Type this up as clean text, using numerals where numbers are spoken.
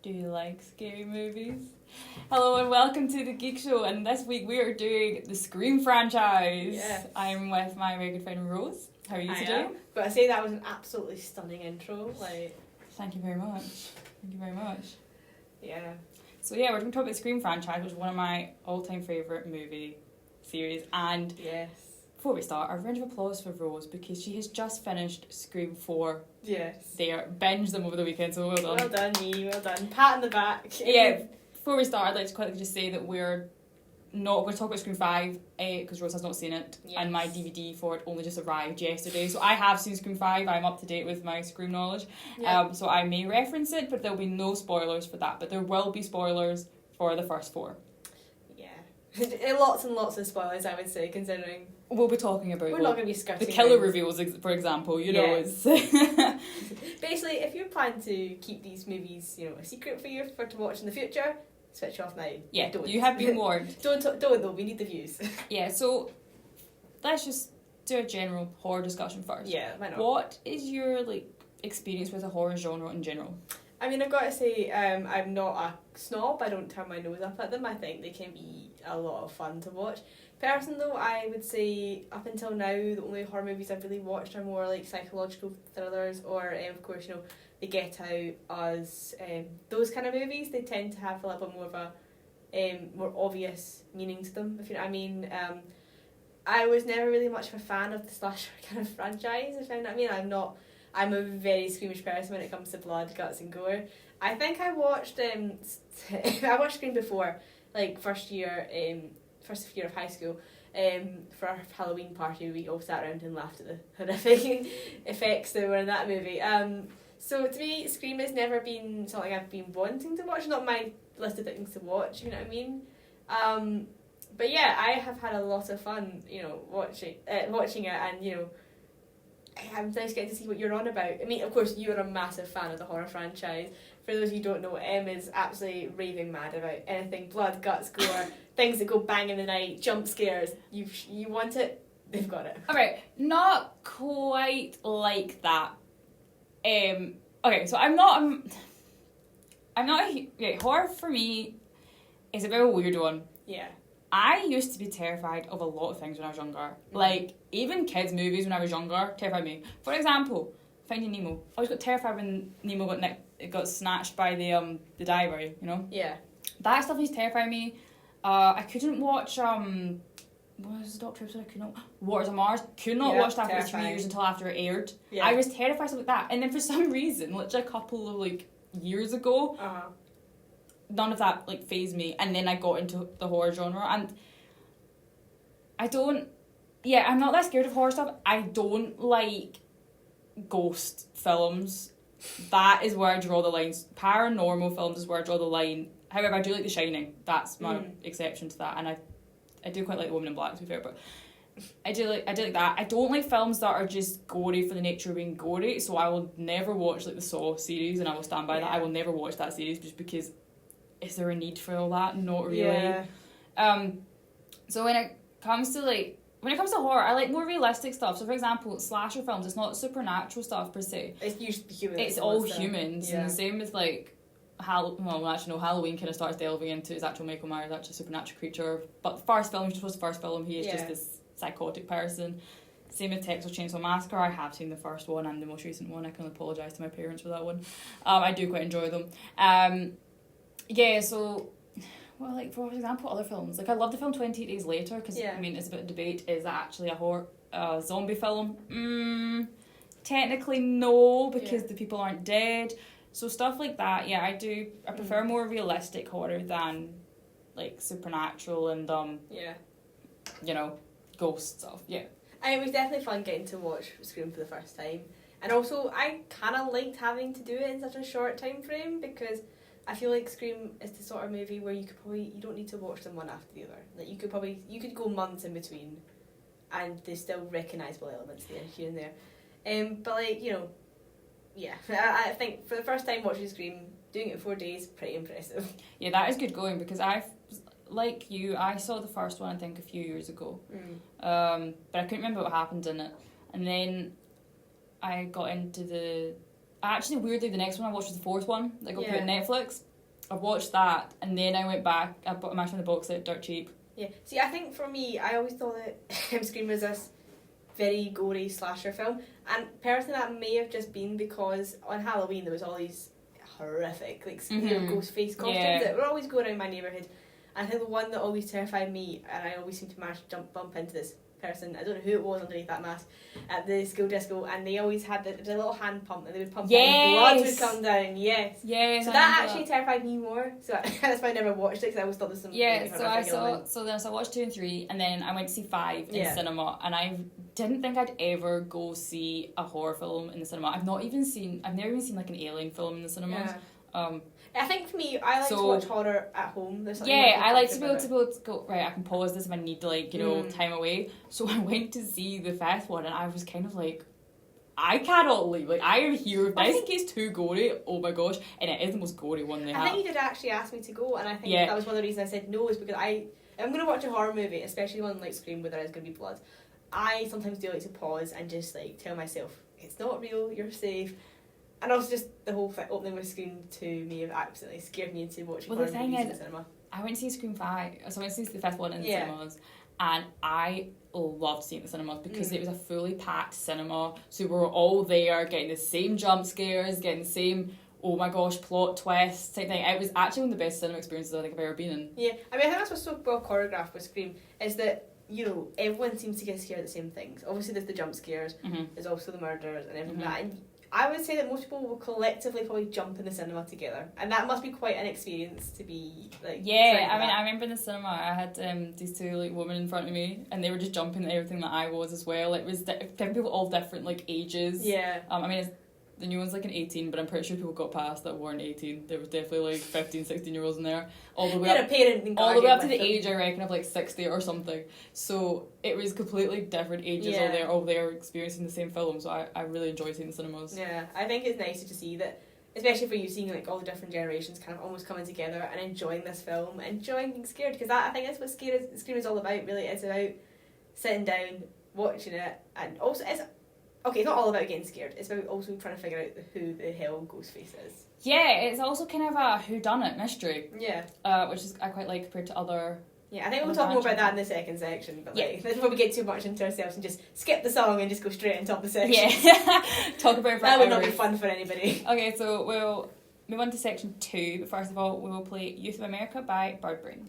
Do you like scary movies? Hello and welcome to the Geek Show, and this week we are doing the Scream franchise. Yes. I'm with my very good friend Rose. How are you today? But I say that was an absolutely stunning intro. Thank you very much. Thank you very much. Yeah. So we're going to talk about the Scream franchise, which is one of my all-time favourite movie series. And yes. Before we start, a round of applause for Rose because she has just finished Scream 4. Yes. Binged them over the weekend, so well done. Well done, me. Well done. Pat on the back. Yeah. Before we start, I'd like to quickly just say that we're not going to talk about Scream 5 because Rose has not seen it, and my DVD for it only just arrived yesterday. So I have seen Scream 5. I'm up to date with my Scream knowledge. Yep. So I may reference it, but there'll be no spoilers for that. But there will be spoilers for the first 4. Yeah. Lots and lots of spoilers, I would say, considering... We'll be talking about... We're not going to be skirting the killer reveals, for example, know. It's basically, if you plan to keep these movies, a secret for you to watch in the future... Switch off now. Yeah, don't. You have been warned. Don't though, we need the views. Yeah, so let's just do a general horror discussion first. Yeah, why not? What is your experience with the horror genre in general? I mean, I've got to say, I'm not a snob. I don't turn my nose up at them. I think they can be a lot of fun to watch. Personally, though, I would say up until now, the only horror movies I've really watched are more psychological thrillers or, of course, The Get Out, Us, those kind of movies. They tend to have a little bit more of a more obvious meaning to them, if you know what I mean. I was never really much of a fan of the slasher kind of franchise, if you know what I mean. I'm a very squeamish person when it comes to blood, guts and gore. I think I watched Scream before, first year of high school. For our Halloween party, we all sat around and laughed at the horrific effects that were in that movie. So to me, Scream has never been something I've been wanting to watch. Not my list of things to watch, you know what I mean? But yeah, I have had a lot of fun, watching it, and I'm nice getting to see what you're on about. I mean, of course, you're a massive fan of the horror franchise. For those of you who don't know, Em is absolutely raving mad about anything blood, guts, gore, things that go bang in the night, jump scares. You want it, they've got it. Alright, not quite like that. Okay, so I'm not horror for me is a bit of a weird one. Yeah. I used to be terrified of a lot of things when I was younger. Even kids' movies when I was younger terrified me. For example, Finding Nemo. I always got terrified when Nemo got snatched by the diver, Yeah. That stuff used to terrify me. I couldn't watch, what was the Doctor episode I couldn't... Waters of Mars. Could not watch that for 3 years until after it aired. Yeah. I was terrified of something like that. And then for some reason, literally a couple of, years ago... None of that fazed me, and then I got into the horror genre, and I'm not that scared of horror stuff. I don't like ghost films. That is where I draw the lines. Paranormal films is where I draw the line. However, I do like The Shining. That's my exception to that, and I do quite like The Woman in Black, to be fair, but I do like that. I don't like films that are just gory for the nature of being gory, so I will never watch the Saw series, and I will stand by that. I will never watch that series just because... Is there a need for all that? Not really. Yeah. So when it comes to horror, I like more realistic stuff. So for example, slasher films, it's not supernatural stuff per se. It's usually humans. It's all humans. Yeah. And the same with Halloween kind of starts delving into his actual Michael Myers, actually a supernatural creature. But the first film, he is just this psychotic person. Same with Texas Chainsaw Massacre. I have seen the first one and the most recent one. I can apologise to my parents for that one. I do quite enjoy them. Yeah, so, for example, other films. I love the film 28 Days Later, because, it's a bit of debate. Is that actually a zombie film? Technically, no, because the people aren't dead. So stuff like that, I do. I prefer more realistic horror than, supernatural and, ghost stuff, yeah. And it was definitely fun getting to watch Scream for the first time. And also, I kind of liked having to do it in such a short time frame, because... I feel like Scream is the sort of movie where you don't need to watch them one after the other. You could go months in between, and there's still recognisable elements there, here and there. But I think for the first time watching Scream, doing it in 4 days, pretty impressive. Yeah, that is good going, because I saw the first one I think a few years ago, but I couldn't remember what happened in it, and then I got into the... Actually, weirdly, the next one I watched was the fourth one that got put on Netflix. I watched that, and then I went back. I'm actually in the box set, dirt cheap. Yeah. See, I think for me, I always thought that Scream was this very gory slasher film, and personally that may have just been because on Halloween there was all these horrific, like, ghost face costumes that were always going around my neighbourhood. And I think the one that always terrified me, and I always seem to manage to bump into this person, I don't know who it was underneath that mask, at the school disco, and they always had the little hand pump, and they would pump it and blood would come down. Yes. So that actually terrified me more. So that's why I never watched it, because I always thought there was some. Yeah. So I watched 2 and 3, and then I went to see 5 in cinema, and I didn't think I'd ever go see a horror film in the cinema. I've never even seen like an alien film in the cinemas. Yeah. I think for me, I like to watch horror at home. I like to be able to go, right, I can pause this if I need to, like, time away. So I went to see the 5th one, and I was kind of like, I cannot leave. Like, I am here. If this gets too gory, oh my gosh. And it is the most gory one they have. I think you did actually ask me to go, and I think that was one of the reasons I said no, is because I'm going to watch a horror movie, especially one like Scream where there is going to be blood. I sometimes do like to pause and just, like, tell myself, it's not real, you're safe. And also just the whole opening with Scream 2 may have absolutely scared me into watching horror movies in the cinema. I went to see Scream 5, so I went to see the 5th one in the cinemas, and I loved seeing it in the cinemas because it was a fully packed cinema, so we were all there getting the same jump scares, getting the same, oh my gosh, plot twists type thing. It was actually one of the best cinema experiences I think I've ever been in. Yeah, I mean, I think that's what's so well choreographed with Scream, is that, everyone seems to get scared at the same things. Obviously there's the jump scares, there's also the murders and everything like that, and I would say that most people will collectively probably jump in the cinema together, and that must be quite an experience to be like. Yeah, I mean, I remember in the cinema I had these 2 like women in front of me, and they were just jumping at everything that I was as well. It was different people, all different like ages. Yeah. I mean, the new one's like an 18, but I'm pretty sure people got past that weren't 18. There was definitely like 15, 16-year-olds in there. All the way up to the age, I reckon, of like 60 or something. So it was completely different ages all there experiencing the same film. So I really enjoyed seeing the cinemas. Yeah, I think it's nice to see that, especially for you seeing like all the different generations kind of almost coming together and enjoying this film, enjoying being scared, because I think that's what Scream is all about, really. It's about sitting down, watching it, and also it's not all about getting scared. It's about also trying to figure out who the hell Ghostface is. Yeah, it's also kind of a whodunit mystery. Yeah. Which is I quite like compared to other. Yeah, I think we'll talk more about that in the second section. But let's before we get too much into ourselves and just skip the song and just go straight into the section. Yeah. Talk about it for that hours. Would not be fun for anybody. Okay, so we'll move on to section 2. But first of all, we will play Youth of America by Birdbrain.